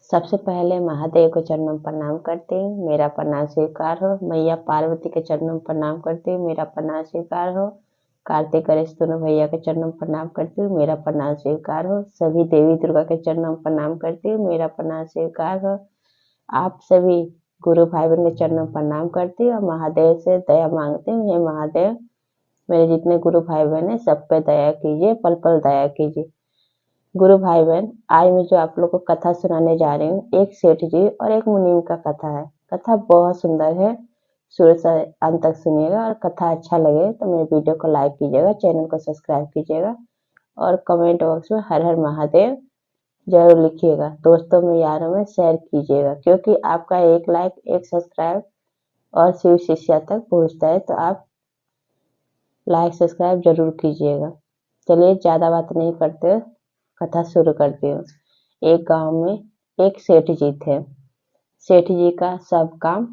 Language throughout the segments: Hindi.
सबसे पहले महादेव के चरणों में प्रणाम करती हूँ, मेरा प्रणाम स्वीकार हो। मैया पार्वती के चरणों में प्रणाम करती हूँ, मेरा प्रणाम स्वीकार हो। कार्तिक गणेश दोनों भैया के चरणों में प्रणाम करती हूँ, मेरा प्रणाम स्वीकार हो। सभी देवी दुर्गा के चरणों में प्रणाम करती हूँ, मेरा प्रणाम स्वीकार हो। आप सभी गुरु भाई बहन के चरणों में प्रणाम करती हूँ और महादेव से दया मांगती हूँ। हे महादेव, मेरे जितने गुरु भाई बहन है सब पे दया कीजिए, पल पल दया कीजिए। गुरु भाई बहन, आज मैं जो आप लोग को कथा सुनाने जा रही हूँ, एक सेठ जी और एक मुनीम का कथा है। कथा बहुत सुंदर है, शुरू से अंत तक सुनिएगा और कथा अच्छा लगे तो मेरे वीडियो को लाइक कीजिएगा, चैनल को सब्सक्राइब कीजिएगा और कमेंट बॉक्स में हर हर महादेव जरूर लिखिएगा। दोस्तों में यारों में शेयर कीजिएगा, क्योंकि आपका एक लाइक एक सब्सक्राइब और शिव शिष्या तक पहुँचता है, तो आप लाइक सब्सक्राइब जरूर कीजिएगा। चलिए ज्यादा बात नहीं करते, कथा शुरू करती हूँ। एक गांव में एक सेठ जी थे। सेठ जी का सब काम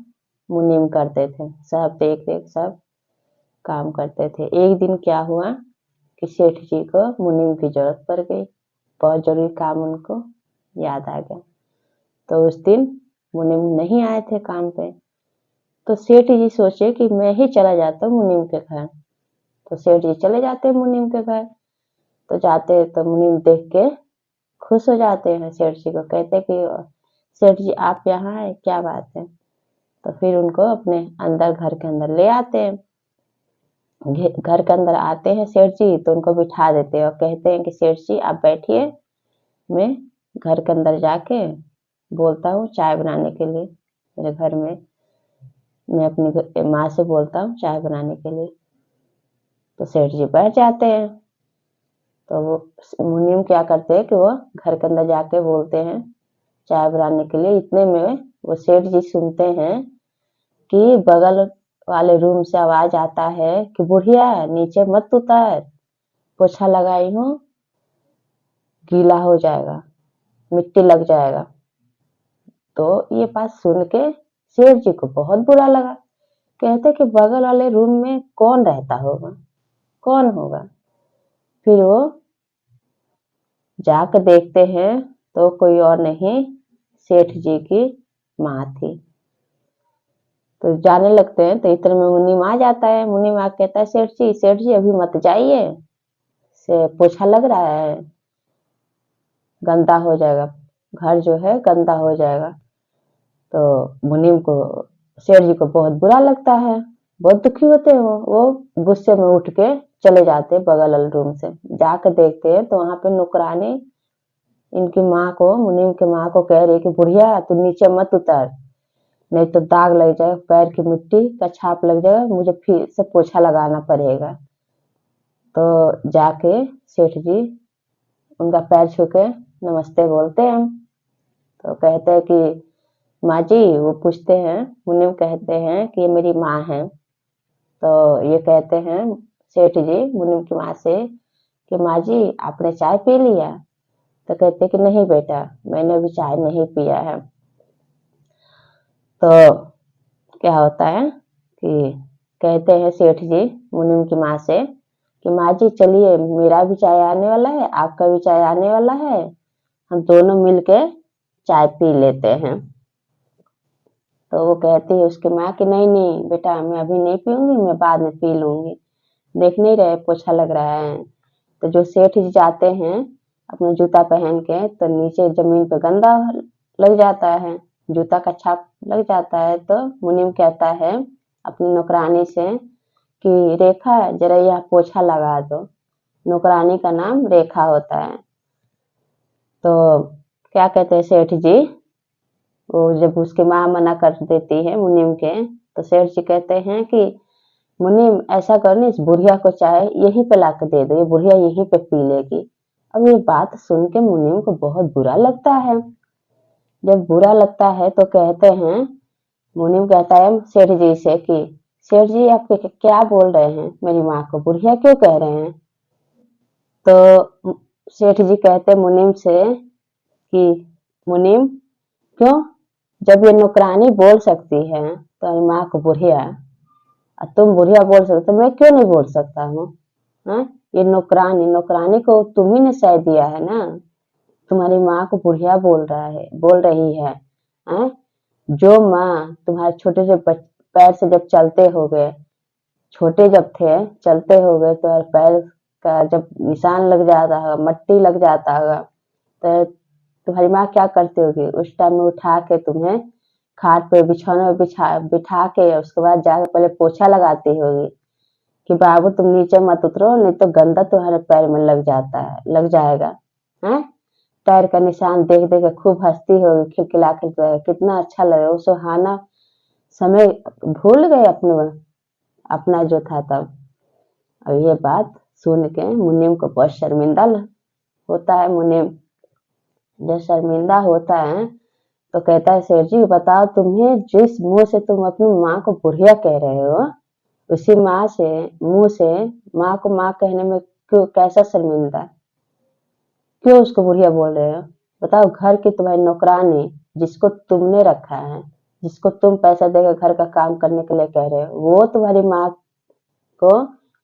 मुनीम करते थे, सब देख देख सब काम करते थे। एक दिन क्या हुआ कि सेठ जी को मुनीम की जरूरत पड़ गई, बहुत जरूरी काम उनको याद आ गया। तो उस दिन मुनीम नहीं आए थे काम पे, तो सेठ जी सोचे कि मैं ही चला जाता हूँ मुनीम के घर। तो सेठ जी चले जाते हैं मुनीम के घर। तो जाते तो मुनीम देख के खुश हो जाते हैं, सेठ जी को कहते कि सेठ जी आप यहाँ है, क्या बात है। तो फिर उनको अपने अंदर घर के अंदर ले आते हैं। घर के अंदर आते हैं सेठ जी तो उनको बिठा देते हैं और कहते हैं कि सेठ जी आप बैठिए, मैं घर के अंदर जाके बोलता हूँ चाय बनाने के लिए। मेरे घर में मैं अपनी माँ से बोलता हूँ चाय बनाने के लिए। तो सेठ जी बैठ जाते हैं। तो वो मुनीम क्या करते हैं कि वो घर के अंदर जाके बोलते हैं चाय बनाने के लिए। इतने में वो सेठ जी सुनते हैं कि बगल वाले रूम से आवाज आता है कि बुढ़िया नीचे मत उतर, पोछा लगाई हूँ, गीला हो जाएगा, मिट्टी लग जाएगा। तो ये बात सुन के सेठ जी को बहुत बुरा लगा। कहते कि बगल वाले रूम में कौन रहता होगा, कौन होगा। फिर वो जाकर देखते हैं तो कोई और नहीं, सेठ जी की माँ थी। तो जाने लगते हैं तो इतने में मुनीम आ जाता है। मुनीम आ कहता है सेठ जी अभी मत जाइए, से पोछा लग रहा है, गंदा हो जाएगा, घर जो है गंदा हो जाएगा। तो मुनीम को सेठ जी को बहुत बुरा लगता है, बहुत दुखी होते हैं। वो गुस्से में उठ के चले जाते हैं बगल वाले रूम से। जाकर देखते हैं तो वहां पे नौकरानी इनकी माँ को, मुनीम की माँ को कह रही कि बुढ़िया तू नीचे मत उतर, नहीं तो दाग लग जाएगा, पैर की मिट्टी का छाप लग जाएगा, मुझे फिर से पोछा लगाना पड़ेगा। तो जाके सेठ जी उनका पैर छू के नमस्ते बोलते हैं। तो कहते हैं कि माँ जी, वो पूछते हैं, मुनीम कहते हैं कि ये मेरी माँ है। तो ये कहते हैं सेठ जी मुनीम की माँ से कि माँ जी आपने चाय पी लिया। तो कहते कि नहीं बेटा, मैंने अभी चाय नहीं पिया है। तो क्या होता है कि कहते हैं सेठ जी मुनीम की माँ से कि माँ जी चलिए, मेरा भी चाय आने वाला है, आपका भी चाय आने वाला है, हम दोनों मिलके चाय पी लेते हैं। तो वो कहती है उसकी माँ कि नहीं नहीं बेटा, मैं अभी नहीं पीऊंगी, मैं बाद में पी लूंगी, देख नहीं रहे पोछा लग रहा है। तो जो सेठ जी जाते हैं अपना जूता पहन के, तो नीचे जमीन पे गंदा लग जाता है, जूता का छाप लग जाता है। तो मुनीम कहता है अपनी नौकरानी से कि रेखा जरा यह पोछा लगा दो। नौकरानी का नाम रेखा होता है। तो क्या कहते हैं सेठ जी, वो जब उसकी माँ मना कर देती है मुनीम के, तो सेठ जी कहते हैं कि मुनीम ऐसा करनी, इस बुढ़िया को चाय यहीं पे ला के दे दो, ये बुढ़िया यहीं पे पी लेगी। अब ये बात सुन के मुनीम को बहुत बुरा लगता है। जब बुरा लगता है तो कहते हैं, मुनीम कहता है सेठ जी से कि सेठ जी आप क्या बोल रहे हैं, मेरी माँ को बुढ़िया क्यों कह रहे हैं। तो सेठ जी कहते मुनीम से कि मुनीम क्यों, जब ये नौकरानी बोल सकती है तो माँ को बुढ़िया, तुम बुढ़िया बोल सकते तो मैं क्यों नहीं बोल सकता हूँ। हाँ, ये नौकरानी, नौकरानी को तुम ही ने सह दिया है ना। तुम्हारी माँ को बुढ़िया बोल रही है, हैं? जो माँ तुम्हारे छोटे से पैर से जब चलते हो गए, छोटे जब थे चलते हो गए तो पैर का जब निशान लग जाता होगा, मट्टी लग जाता होगा, तो तुम्हारी माँ क्या करती होगी? उस टाइम में उठा के तुम्हें खाट पे बिछौने में बिठा के उसके बाद जाकर पहले पोछा लगाती होगी कि बाबू तुम नीचे मत उतरो, नहीं तो गंदा तुम्हारे पैर में लग जाएगा, हैं? पैर का निशान देख देख के खूब हंसती होगी, खिलखिला के कितना अच्छा लगे, वो सुहाना समय भूल गए अपना जो था तब। और ये बात सुन के मुनीम को बहुत शर्मिंदा होता है। मुनीम जब शर्मिंदा होता है तो कहता है, सेठ जी बताओ, तुम्हें जिस मुंह से तुम अपनी माँ को बुढ़िया कह रहे हो, उसी मुंह से माँ को माँ कहने में क्यों, कैसा शर्मिंदा, क्यों उसको बुढ़िया बोल रहे हो? बताओ, घर की तुम्हारी नौकरानी जिसको तुमने रखा है, जिसको तुम पैसा देकर घर का काम करने के लिए कह रहे हो, वो तुम्हारी माँ को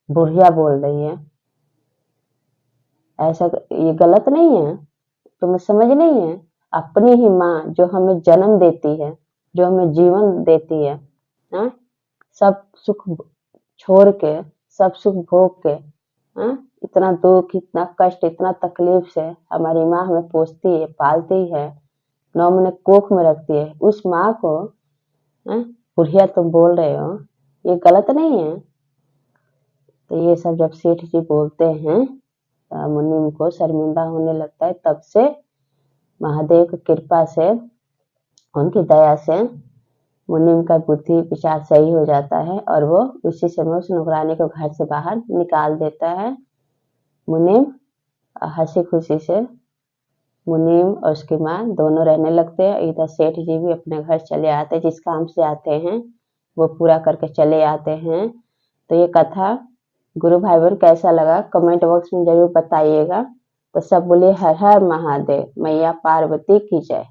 बुढ़िया बोल रही है। ऐसा ये गलत नहीं है? तुम्हें समझ नहीं है? अपनी ही माँ जो हमें जन्म देती है, जो हमें जीवन देती है, हाँ? सब सुख छोड़ के, सब सुख भोग के, हाँ? इतना दुख, इतना कष्ट, इतना तकलीफ से हमारी माँ हमें पोसती है, पालती है, 9 महीने कोख में रखती है, उस माँ को, हाँ? बुढ़िया तुम बोल रहे हो, ये गलत नहीं है? तो ये सब जब सेठ जी बोलते हैं, मुनीम को शर्मिंदा होने लगता है। तब से महादेव की कृपा से, उनकी दया से मुनीम का बुद्धि विचार सही हो जाता है और वो उसी समय उस नौकरानी को घर से बाहर निकाल देता है। मुनीम हंसी खुशी से मुनीम और उसकी माँ दोनों रहने लगते हैं। इधर सेठ जी भी अपने घर चले आते हैं, जिस काम से आते हैं वो पूरा करके चले आते हैं। तो ये कथा गुरु भाई बहन कैसा लगा कमेंट बॉक्स में जरूर बताइएगा। तो सब बोलिए हर हर महादेव, मैया पार्वती की जय।